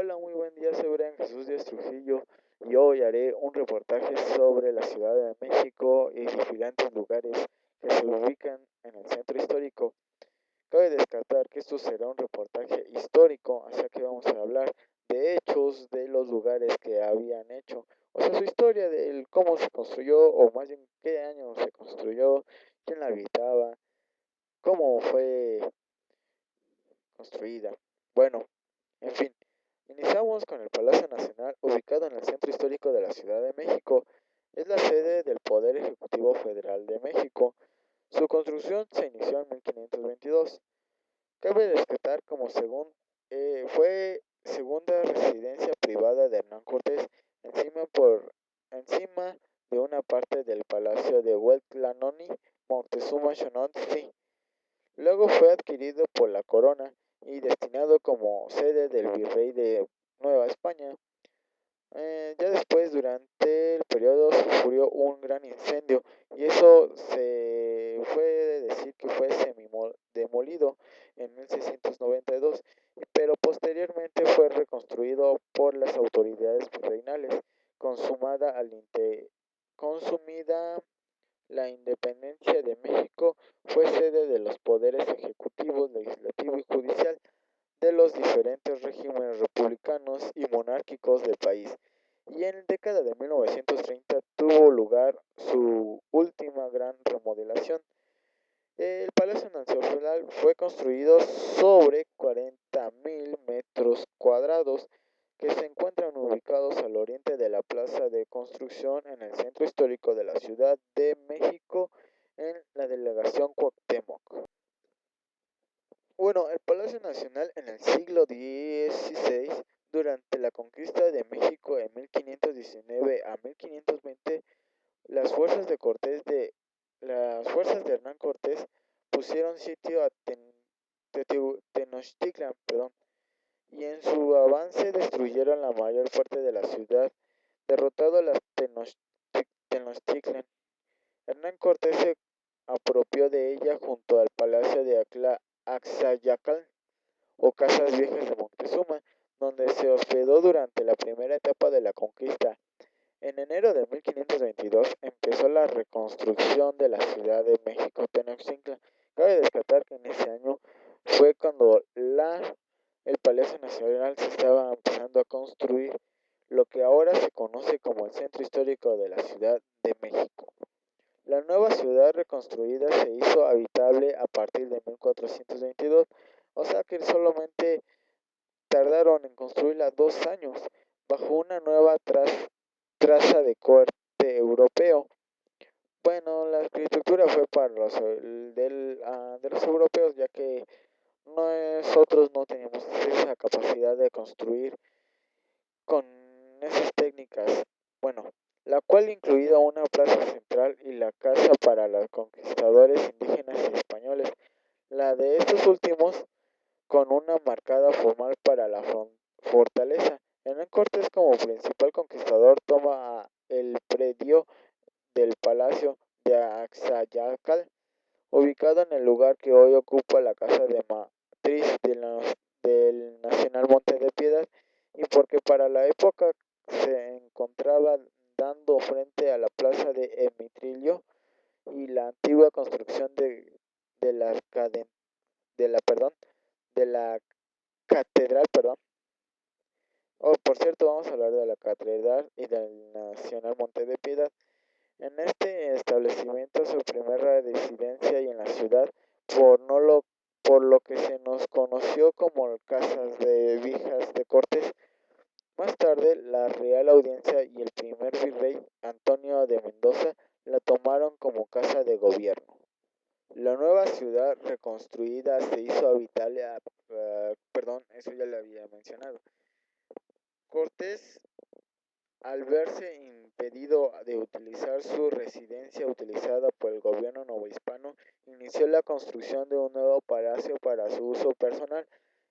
Hola, muy buen día, soy Brian Jesús Díaz Trujillo y hoy haré un reportaje sobre la Ciudad de México y diferentes lugares que se ubican en el centro histórico. Cabe destacar que esto será un reportaje histórico, así que vamos a hablar de hechos de los lugares que habían hecho, o sea, su historia del cómo se construyó, o más bien qué año se construyó, quién la habitaba, cómo fue construida. Bueno, en fin. Iniciamos con el Palacio Nacional, ubicado en el centro histórico de la Ciudad de México. Es la sede del Poder Ejecutivo Federal de México. Su construcción se inició en 1522. Cabe destacar fue segunda residencia privada de Hernán Cortés, encima de una parte del Palacio de Huetlanoní, Moctezuma Xonontli. Luego fue adquirido por la corona y destinado como sede del virrey de Nueva España. Ya después, durante el periodo, sufrió un gran incendio y eso se puede decir que fue demolido en 1692, pero posteriormente fue reconstruido por las autoridades virreinales, consumada, consumida la independencia de México. Fue sede de los poderes ejecutivo, legislativo y judicial de los diferentes regímenes republicanos y monárquicos del país, y en la década de 1930 tuvo lugar su última gran remodelación. El Palacio Nacional fue construido sobre 40.000 metros cuadrados que se encuentran ubicados al oriente de la Plaza de Construcción en el centro histórico de la Ciudad de México, en la delegación Cuauhtémoc. Bueno, el Palacio Nacional en el siglo XVI, durante la conquista de México en 1519 a 1520, las fuerzas las fuerzas de Hernán Cortés pusieron sitio a Tenochtitlan, y en su avance destruyeron la mayor parte de la ciudad. Derrotado a las Tenochtitlan, Hernán Cortés se apropió de ella junto al Palacio de Axayacatl, o Casas Viejas de Moctezuma, donde se hospedó durante la primera etapa de la conquista. En enero de 1522 empezó la reconstrucción de la Ciudad de México Tenochtitlan. Cabe destacar que en ese año fue cuando el Palacio Nacional se estaba empezando a construir, lo que ahora se conoce como el Centro Histórico de la Ciudad de México. La nueva ciudad reconstruida se hizo habitable a partir de 1422, o sea que solamente tardaron en construirla 2 años, bajo una nueva traza de corte europeo. Bueno, la arquitectura fue para de los europeos, ya que nosotros no teníamos esa capacidad de construir con esas técnicas. Bueno, la cual incluía una plaza central y la casa para los conquistadores indígenas y españoles. La de estos últimos con una marcada formal para la fortaleza. Hernán Cortés, como principal conquistador, toma el predio del Palacio de Axayacatl, ubicado en el lugar que hoy ocupa la casa de matriz del Nacional Monte de Piedad, y porque para la época se encontraba dando frente a la plaza de Emitrilio y la antigua construcción de la, de la, perdón, de la catedral, Oh, por cierto, vamos a hablar de la catedral y del Nacional Monte de Piedad. En este establecimiento su primera residencia y en la ciudad, por, no lo, por lo que se nos conoció como Casas de Vijas de Cortés. Más tarde, la Real Audiencia y el primer virrey, Antonio de Mendoza, la tomaron como casa de gobierno. La nueva ciudad reconstruida se hizo habitable eso ya lo había mencionado. Cortés, al verse impedido de utilizar su residencia utilizada por el gobierno novohispano, inició la construcción de un nuevo palacio para su uso personal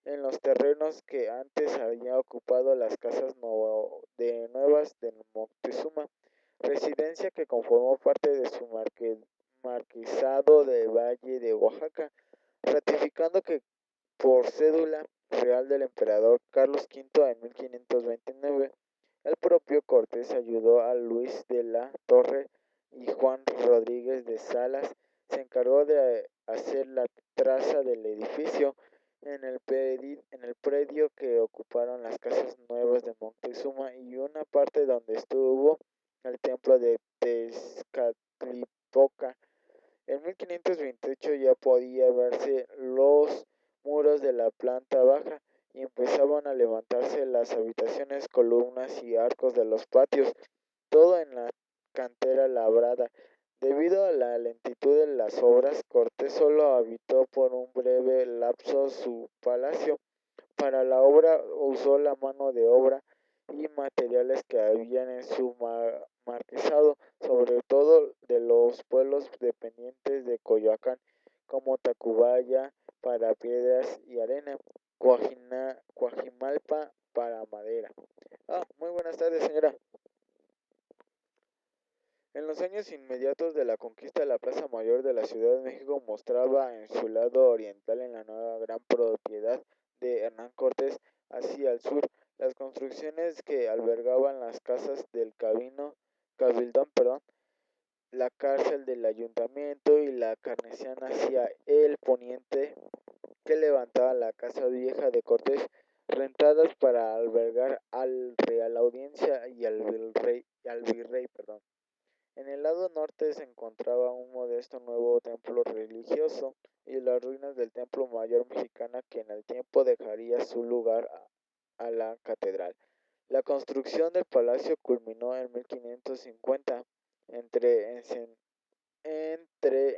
en los terrenos que antes había ocupado las casas nuevas de Moctezuma, residencia que conformó parte de su marquesado de Valle de Oaxaca, ratificando que por cédula real del emperador Carlos V en 1529. El propio Cortés ayudó a Luis de la Torre y Juan Rodríguez de Salas se encargó de hacer la traza del edificio en el predio que ocuparon las casas nuevas de Moctezuma y una parte donde estuvo el templo de Tezcatlipoca. En 1528 ya podía verse los muros de la planta baja y empezaban a levantarse las habitaciones, columnas y arcos de los patios, todo en la cantera labrada. Debido a la lentitud de las obras, Cortés solo habitó por un breve lapso su palacio. Para la obra usó la mano de obra y materiales que habían en su marquesado, sobre todo de los pueblos dependientes de Coyoacán, como Tacubaya para piedras y arena, Coajimalpa para madera. Muy buenas tardes, señora. En los años inmediatos de la conquista, la Plaza Mayor de la Ciudad de México mostraba en su lado oriental en la nueva gran propiedad de Hernán Cortés hacia el sur. Las construcciones que albergaban las casas del Cabildón, la cárcel del ayuntamiento y la carnicería hacia el poniente que levantaba la Casa Vieja de Cortés, rentadas para albergar al Real Audiencia y al virrey. En el lado norte se encontraba un modesto nuevo templo religioso y las ruinas del Templo Mayor mexicana que en el tiempo dejaría su lugar a la catedral. La construcción del palacio culminó en 1550 entre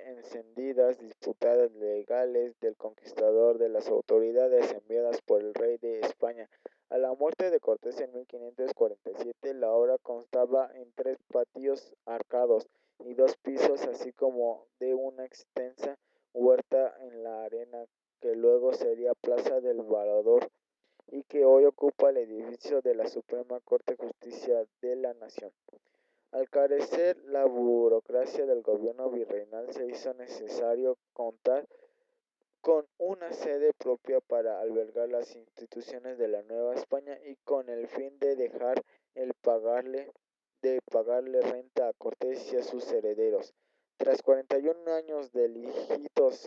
encendidas disputas legales del conquistador de las autoridades enviadas por el rey de España. A la muerte de Cortés en 1547, la obra constaba en 3 patios arcados y 2 pisos, así como de una extensa huerta en la arena que luego sería Plaza del Varador y que hoy ocupa el edificio de la Suprema Corte de Justicia de la Nación. Al carecer la burocracia del gobierno virreinal, se hizo necesario contar con una sede propia para albergar las instituciones de la Nueva España y con el fin de dejar de pagarle renta a Cortés y a sus herederos. Tras 41 años de litigios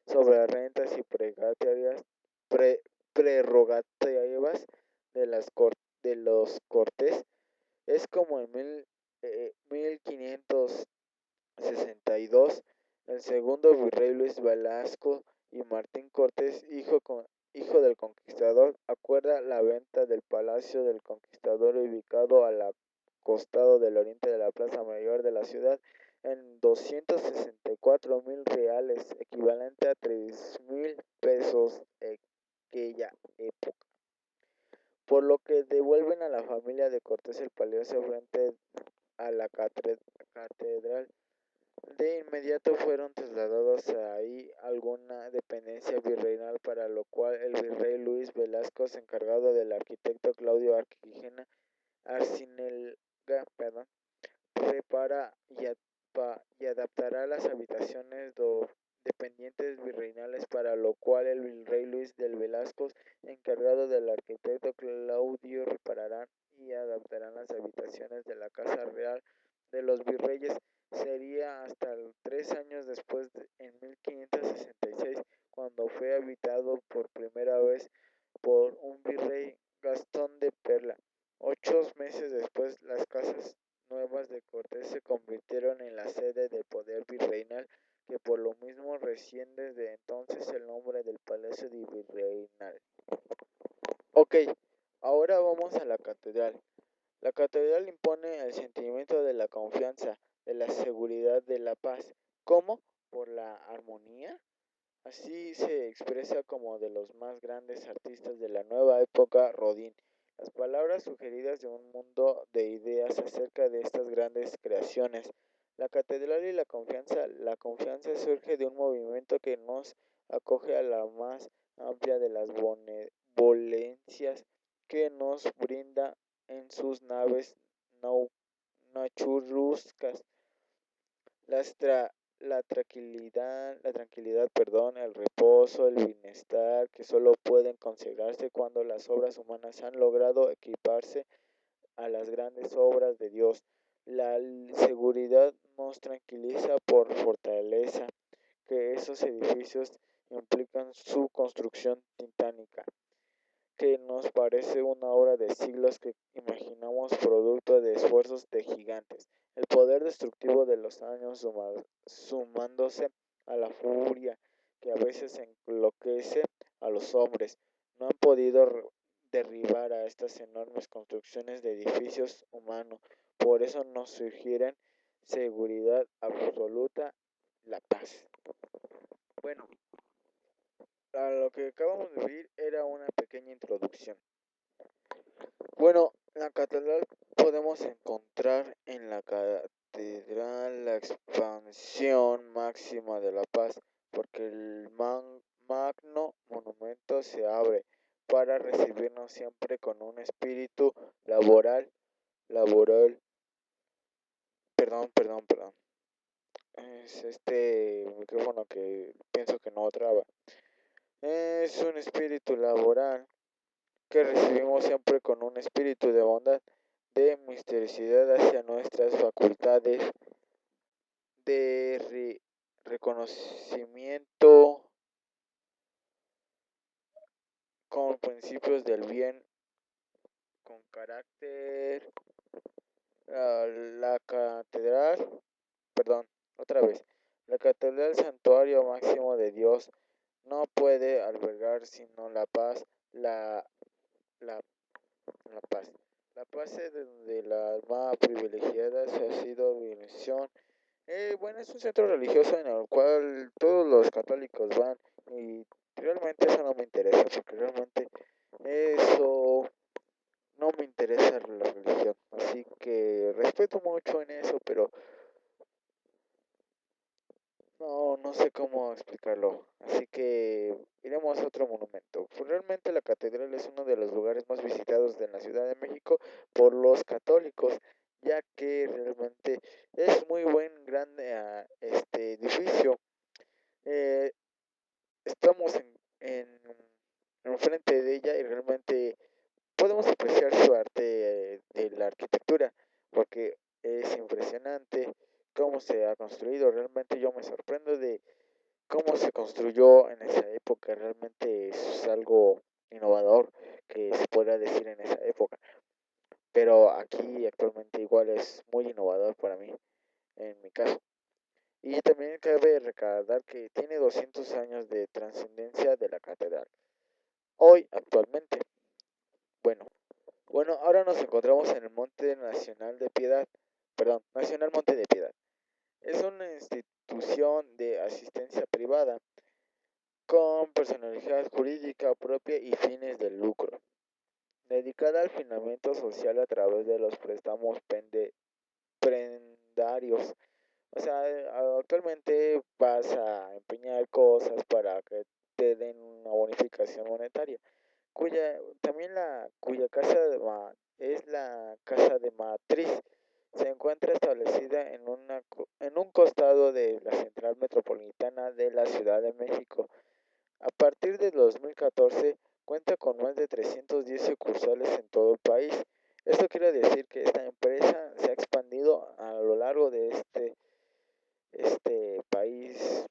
sobre rentas y prerrogativas de, de los Cortés, es como en 1562 el segundo virrey Luis Velasco y Martín Cortés, hijo del conquistador, acuerda la venta del Palacio del Conquistador ubicado al costado del oriente de la Plaza Mayor de la ciudad en 264,000 reales, equivalente a 3,000 pesos en aquella época, por lo que devuelven a la familia de Cortés el palacio frente a la catedral. De inmediato fueron trasladados ahí alguna dependencia virreinal, para lo cual el virrey Luis Velasco se encargado del arquitecto Claudio Arcinelga, repara y adaptará las habitaciones dependientes virreinales, para lo cual el virrey Luis del Velasco, encargado del arquitecto Claudio, repararán y adaptarán las habitaciones de la Casa Real de los Virreyes. Sería hasta 3 años después, en 1566, cuando fue habitado por primera vez por un virrey, Gastón de Perla. 8 meses después, las casas nuevas de Cortés se convirtieron en la sede del poder virreinal, que por lo mismo recién desde entonces el nombre del Palacio de Virreinal. Ok, ahora vamos a la catedral. La catedral impone el sentimiento de la confianza, de la seguridad, de la paz. ¿Cómo? Por la armonía. Así se expresa como de los más grandes artistas de la nueva época, Rodin. Las palabras sugeridas de un mundo de ideas acerca de estas grandes creaciones. La catedral y la confianza. La confianza surge de un movimiento que nos acoge a la más amplia de las benevolencias que nos brinda en sus naves nachurruscas. tranquilidad, el reposo, el bienestar, que solo pueden conseguirse cuando las obras humanas han logrado equiparse a las grandes obras de Dios. La seguridad nos tranquiliza por fortaleza, que esos edificios implican su construcción titánica, que nos parece una obra de siglos que imaginamos producto de esfuerzos de gigantes. El poder destructivo de los años sumándose a la furia que a veces enloquece a los hombres, no han podido derribar a estas enormes construcciones de edificios humanos. Por eso nos sugieren seguridad absoluta, la paz. Bueno, a lo que acabamos de vivir era una pequeña introducción. Bueno, la catedral podemos encontrar en la catedral la expansión máxima de la paz, porque el magno monumento se abre para recibirnos siempre con un espíritu laboral, perdón. Es este micrófono que pienso que no traba. Es un espíritu laboral que recibimos siempre con un espíritu de bondad, de misteriosidad hacia nuestras facultades, de reconocimiento con principios del bien, con carácter. La catedral, perdón, otra vez, la catedral santuario máximo de Dios no puede albergar sino la paz, la la paz. La paz de la alma privilegiada ha sido bendición. Bueno, es un centro religioso en el cual todos los católicos van y realmente eso no me interesa porque realmente eso no me interesa la religión. Así que respeto mucho en eso, pero no sé cómo explicarlo. Así que iremos a otro monumento. Pues realmente la catedral es uno de los lugares más visitados de la Ciudad de México por los católicos, ya que realmente es muy buen, grande este edificio. Eh, Estamos en frente de ella y realmente podemos apreciar su arte de la arquitectura, porque es impresionante cómo se ha construido. Realmente yo me sorprendo de cómo se construyó en esa época. Realmente es algo innovador que se podrá decir en esa época, pero aquí actualmente igual es muy innovador para mí, en mi caso. Y también cabe recordar que tiene 200 años de trascendencia de la catedral. Hoy, actualmente, bueno, ahora nos encontramos en el Monte Nacional de Piedad, Nacional Monte de Piedad. Es una institución de asistencia privada con personalidad jurídica propia y fines de lucro, dedicada al financiamiento social a través de los préstamos prendarios. O sea, actualmente vas a empeñar cosas para que te den una bonificación monetaria, cuya casa es la casa de matriz. Se encuentra establecida en un costado de la Central Metropolitana de la Ciudad de México. A partir de 2014 cuenta con más de 310 sucursales en todo el país. Esto quiere decir que esta empresa se ha expandido a lo largo de este país,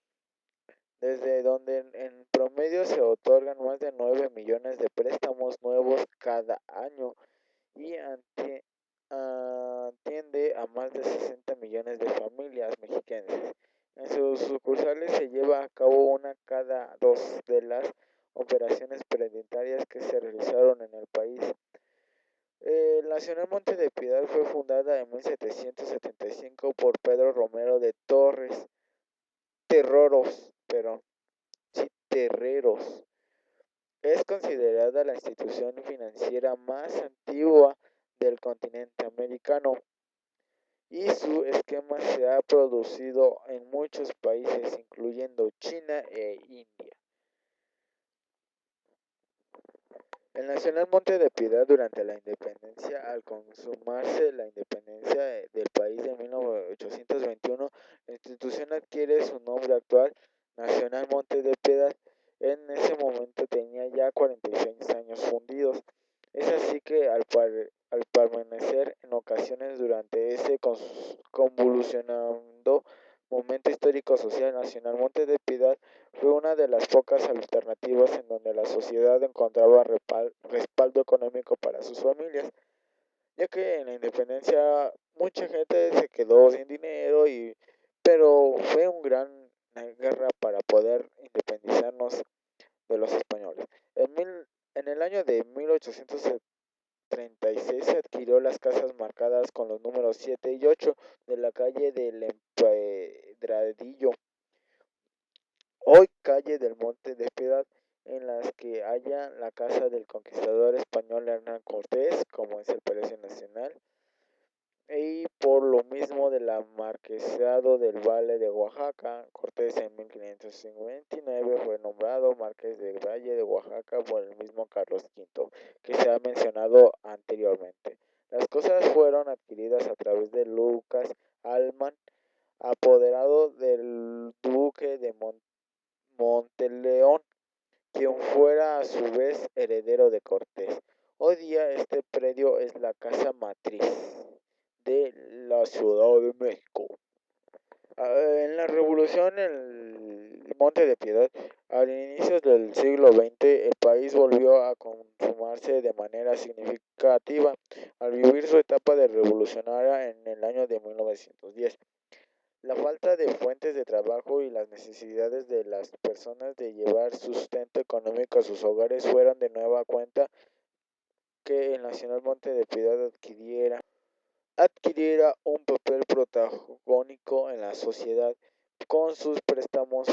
desde donde en promedio se otorgan más de 9 millones de préstamos nuevos cada año y atiende a más de 60 millones de familias mexicanas. En sus sucursales se lleva a cabo una cada dos de las operaciones prioritarias que se realizaron en el país. La Nacional Monte de Piedad fue fundada en 1775 por Pedro Romero de Torres Terreros. Es considerada la institución financiera más antigua del continente americano y su esquema se ha producido en muchos países, incluyendo China e India. El Nacional Monte de Piedad durante la independencia, al consumarse la independencia del país en 1821, la institución adquiere su nombre actual, Nacional Monte de Piedad. En ese momento tenía ya 46 años fundidos. Es así que al permanecer en ocasiones durante ese convulsionando momento histórico social, Nacional Monte de Piedad fue una de las pocas alternativas en donde la sociedad encontraba respaldo económico para sus familias, ya que en la independencia mucha gente se quedó sin dinero, pero fue una gran guerra para poder independizarnos de los españoles. En el año de 1836 se adquirió las casas marcadas con los números 7 y 8 de la calle del Empedradillo, hoy calle del Monte de Piedad, en las que haya la casa del conquistador español Hernán Cortés, como es el Palacio Nacional, y por lo mismo de la Marquesado del Valle de Oaxaca. Cortés en 1529 fue nombrado Marqués del Valle de Oaxaca por el mismo Carlos V, que se ha mencionado anteriormente. Las cosas fueron adquiridas a través de Lucas Alman, apoderado del duque de Monteleón, quien fuera a su vez heredero de Cortés. Hoy día este predio es la casa matriz de la Ciudad de México. En la Revolución, el Monte de Piedad, al inicio del siglo XX, el país volvió a consumarse de manera significativa al vivir su etapa de revolucionaria en el año de 1910. La falta de fuentes de trabajo y las necesidades de las personas de llevar sustento económico a sus hogares fueron de nueva cuenta que el Nacional Monte de Piedad adquiriera un papel protagónico en la sociedad con sus préstamos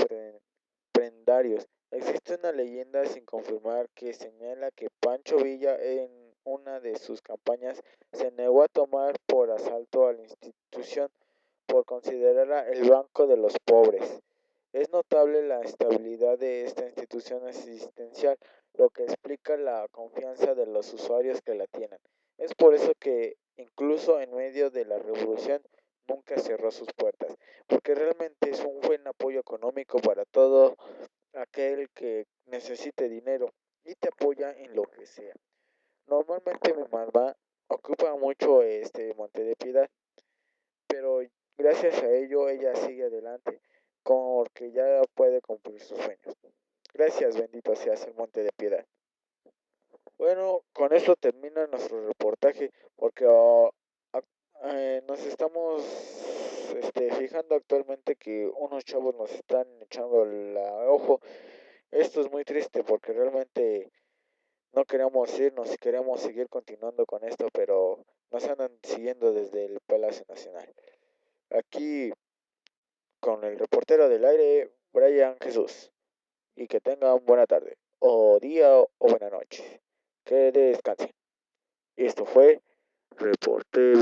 prendarios. Existe una leyenda sin confirmar que señala que Pancho Villa en una de sus campañas se negó a tomar por asalto a la institución por considerarla el banco de los pobres. Es notable la estabilidad de esta institución asistencial, lo que explica la confianza de los usuarios que la tienen. Es por eso que incluso en medio de la revolución nunca cerró sus puertas, porque realmente es un buen apoyo económico para todo aquel que necesite dinero y te apoya en lo que sea. Normalmente mi mamá ocupa mucho este Monte de Piedad, pero gracias a ello ella sigue adelante, porque ya puede cumplir sus sueños. Gracias, bendito seas el Monte de Piedad. Bueno, con esto termina nuestro reportaje, porque nos estamos fijando actualmente que unos chavos nos están echando el ojo. Esto es muy triste porque realmente no queremos irnos y queremos seguir continuando con esto, pero nos andan siguiendo desde el Palacio Nacional. Aquí con el reportero del aire, Brian Jesús. Y que tengan buena tarde, o día, o buena noche. Que descansen. Esto fue Reportero.